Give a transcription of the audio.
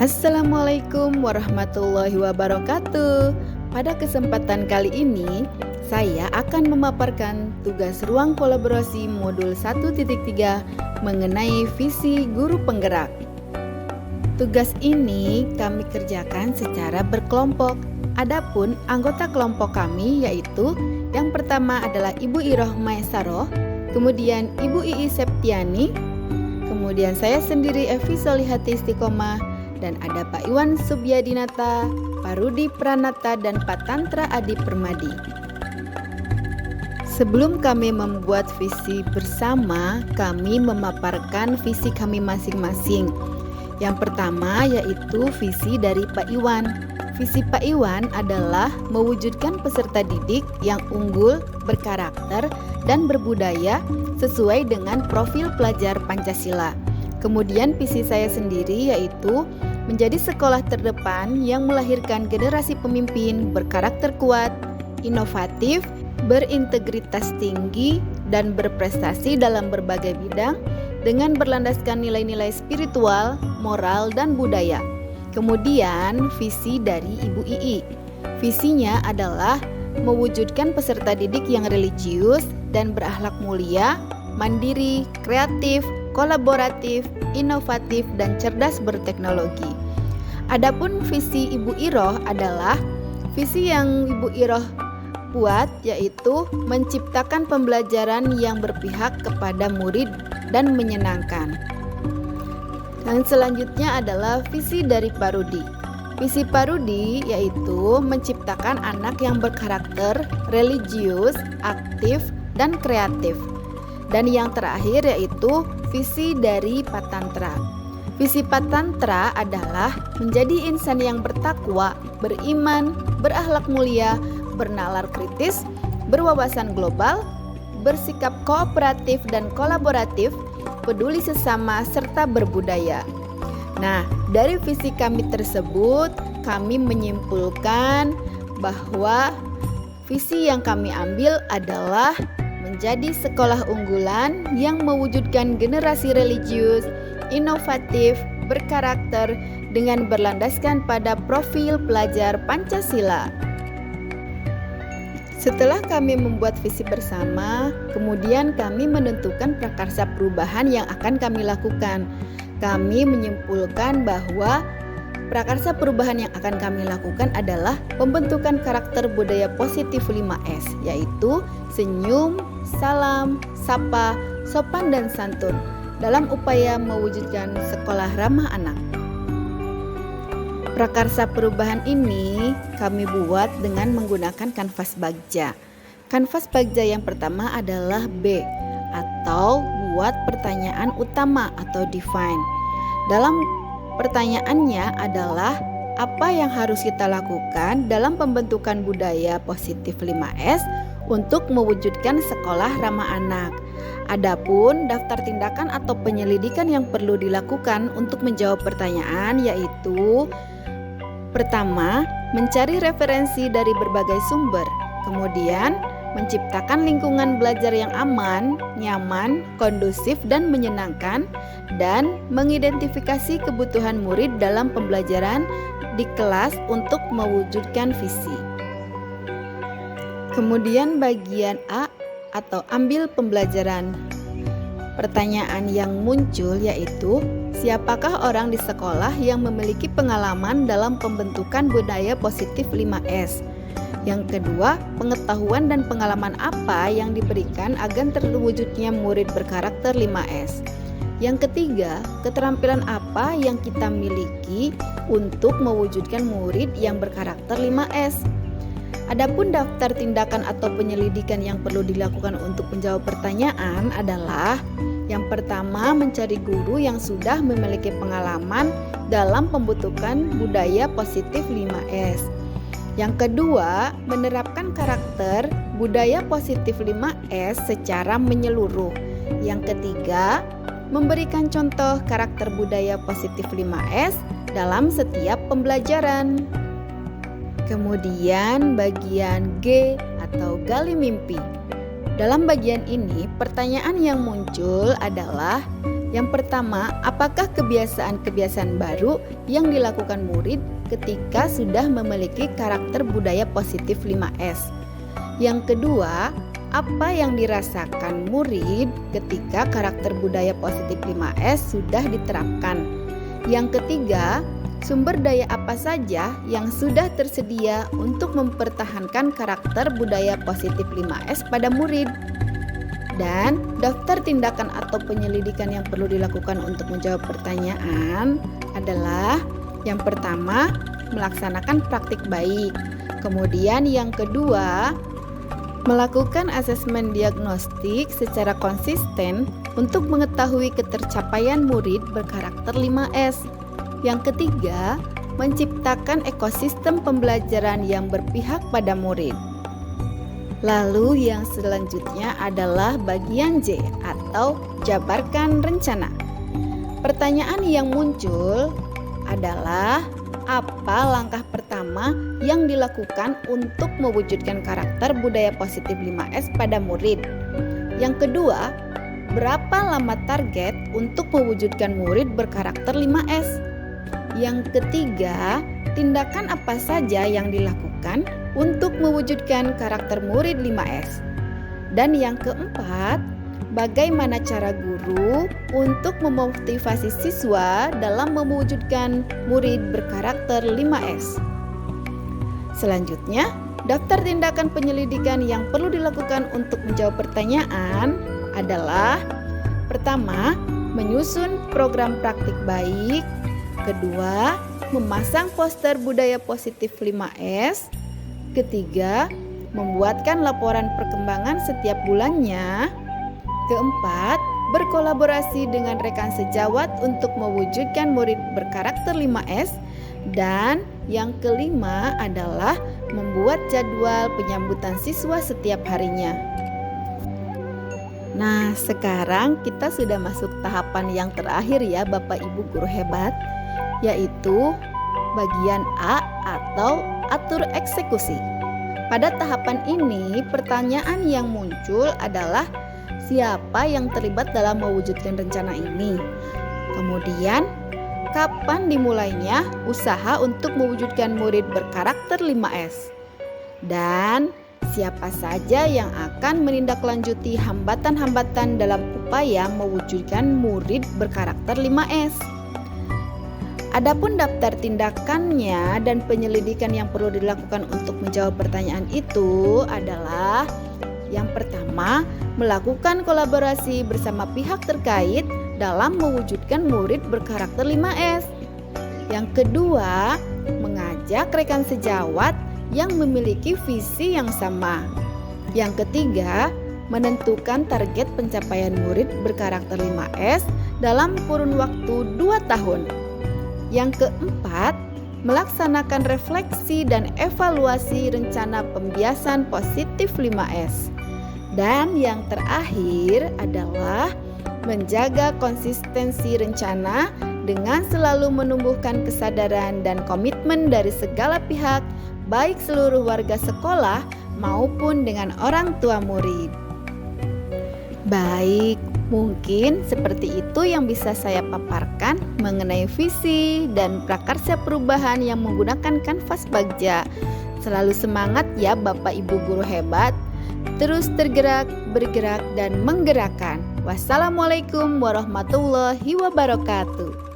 Assalamualaikum warahmatullahi wabarakatuh. Pada kesempatan kali ini, saya akan memaparkan tugas ruang kolaborasi modul 1.3 mengenai visi guru penggerak. Tugas ini kami kerjakan secara berkelompok. Adapun anggota kelompok kami yaitu yang pertama adalah Ibu Iroh Maesaroh, kemudian Ibu Ii Septiani, kemudian saya sendiri Evi Solihati Istiqomah, dan ada Pak Iwan Subyadinata, Pak Rudi Pranata, dan Pak Tantra Adi Permadi. Sebelum kami membuat visi bersama, kami memaparkan visi kami masing-masing. Yang pertama yaitu visi dari Pak Iwan. Visi Pak Iwan adalah mewujudkan peserta didik yang unggul, berkarakter, dan berbudaya sesuai dengan profil pelajar Pancasila. Kemudian visi saya sendiri yaitu menjadi sekolah terdepan yang melahirkan generasi pemimpin berkarakter kuat, inovatif, berintegritas tinggi, dan berprestasi dalam berbagai bidang dengan berlandaskan nilai-nilai spiritual, moral, dan budaya. Kemudian visi dari Ibu Ii. Visinya adalah mewujudkan peserta didik yang religius dan berakhlak mulia, mandiri, kreatif, kolaboratif, inovatif, dan cerdas berteknologi. Adapun visi Ibu Iroh adalah visi yang Ibu Iroh buat, yaitu menciptakan pembelajaran yang berpihak kepada murid dan menyenangkan. Dan selanjutnya adalah visi dari Pak Rudi. Visi Pak Rudi yaitu menciptakan anak yang berkarakter, religius, aktif, dan kreatif. Dan yang terakhir yaitu visi dari Pak Tantra. Visi Pak Tantra adalah menjadi insan yang bertakwa, beriman, berakhlak mulia, bernalar kritis, berwawasan global, bersikap kooperatif dan kolaboratif, peduli sesama, serta berbudaya. Nah, dari visi kami tersebut, kami menyimpulkan bahwa visi yang kami ambil adalah menjadi sekolah unggulan yang mewujudkan generasi religius, inovatif, berkarakter, dengan berlandaskan pada profil pelajar Pancasila. Setelah kami membuat visi bersama, kemudian kami menentukan prakarsa perubahan yang akan kami lakukan. Kami menyimpulkan bahwa prakarsa perubahan yang akan kami lakukan adalah pembentukan karakter budaya positif 5S, yaitu senyum, salam, sapa, sopan, dan santun dalam upaya mewujudkan sekolah ramah anak. Prakarsa perubahan ini kami buat dengan menggunakan kanvas bagja. Kanvas bagja yang pertama adalah B atau buat pertanyaan utama atau define. Dalam pertanyaannya adalah apa yang harus kita lakukan dalam pembentukan budaya positif 5S untuk mewujudkan sekolah ramah anak. Adapun daftar tindakan atau penyelidikan yang perlu dilakukan untuk menjawab pertanyaan yaitu: pertama, mencari referensi dari berbagai sumber. Kemudian, menciptakan lingkungan belajar yang aman, nyaman, kondusif, dan menyenangkan, dan mengidentifikasi kebutuhan murid dalam pembelajaran di kelas untuk mewujudkan visi. Kemudian bagian A atau ambil pembelajaran. Pertanyaan yang muncul yaitu, siapakah orang di sekolah yang memiliki pengalaman dalam pembentukan budaya positif 5S? Yang kedua, pengetahuan dan pengalaman apa yang diberikan agar terwujudnya murid berkarakter 5S? Yang ketiga, keterampilan apa yang kita miliki untuk mewujudkan murid yang berkarakter 5S? Adapun daftar tindakan atau penyelidikan yang perlu dilakukan untuk menjawab pertanyaan adalah: yang pertama, mencari guru yang sudah memiliki pengalaman dalam pembentukan budaya positif 5S. Yang kedua, menerapkan karakter budaya positif 5S secara menyeluruh. Yang ketiga, memberikan contoh karakter budaya positif 5S dalam setiap pembelajaran. Kemudian bagian G atau gali mimpi. Dalam bagian ini, pertanyaan yang muncul adalah Yang pertama, apakah kebiasaan-kebiasaan baru yang dilakukan murid ketika sudah memiliki karakter budaya positif 5S? Yang kedua, apa yang dirasakan murid ketika karakter budaya positif 5S sudah diterapkan? Yang ketiga, sumber daya apa saja yang sudah tersedia untuk mempertahankan karakter budaya positif 5S pada murid? Dan daftar tindakan atau penyelidikan yang perlu dilakukan untuk menjawab pertanyaan adalah yang pertama, melaksanakan praktik baik. Kemudian yang kedua, melakukan asesmen diagnostik secara konsisten untuk mengetahui ketercapaian murid berkarakter 5S. Yang ketiga, menciptakan ekosistem pembelajaran yang berpihak pada murid. Lalu yang selanjutnya adalah bagian J atau jabarkan rencana. Pertanyaan yang muncul adalah apa langkah pertama yang dilakukan untuk mewujudkan karakter budaya positif 5S pada murid? Yang kedua, berapa lama target untuk mewujudkan murid berkarakter 5S? Yang ketiga, tindakan apa saja yang dilakukan untuk mewujudkan karakter murid 5S? Dan yang keempat, bagaimana cara guru untuk memotivasi siswa dalam mewujudkan murid berkarakter 5S? Selanjutnya, daftar tindakan penyelidikan yang perlu dilakukan untuk menjawab pertanyaan adalah: pertama, menyusun program praktik baik. Kedua, memasang poster budaya positif 5S. Ketiga, membuatkan laporan perkembangan setiap bulannya. Keempat, berkolaborasi dengan rekan sejawat untuk mewujudkan murid berkarakter 5S. Dan yang kelima adalah membuat jadwal penyambutan siswa setiap harinya. Nah, sekarang kita sudah masuk tahapan yang terakhir ya Bapak Ibu guru hebat, yaitu bagian A atau atur eksekusi. Pada tahapan ini, pertanyaan yang muncul adalah siapa yang terlibat dalam mewujudkan rencana ini? Kemudian, kapan dimulainya usaha untuk mewujudkan murid berkarakter 5S? Dan siapa saja yang akan menindaklanjuti hambatan-hambatan dalam upaya mewujudkan murid berkarakter 5S? Adapun daftar tindakannya dan penyelidikan yang perlu dilakukan untuk menjawab pertanyaan itu adalah: yang pertama, melakukan kolaborasi bersama pihak terkait dalam mewujudkan murid berkarakter 5S. Yang kedua, mengajak rekan sejawat yang memiliki visi yang sama. Yang ketiga, menentukan target pencapaian murid berkarakter 5S dalam kurun waktu 2 tahun. Yang keempat, melaksanakan refleksi dan evaluasi rencana pembiasan positif 5S. Dan yang terakhir adalah menjaga konsistensi rencana dengan selalu menumbuhkan kesadaran dan komitmen dari segala pihak, baik seluruh warga sekolah maupun dengan orang tua murid. Baik, mungkin seperti itu yang bisa saya paparkan mengenai visi dan prakarsa perubahan yang menggunakan kanvas Bagja. Selalu semangat ya Bapak Ibu guru hebat. Terus tergerak, bergerak, dan menggerakkan. Wassalamualaikum warahmatullahi wabarakatuh.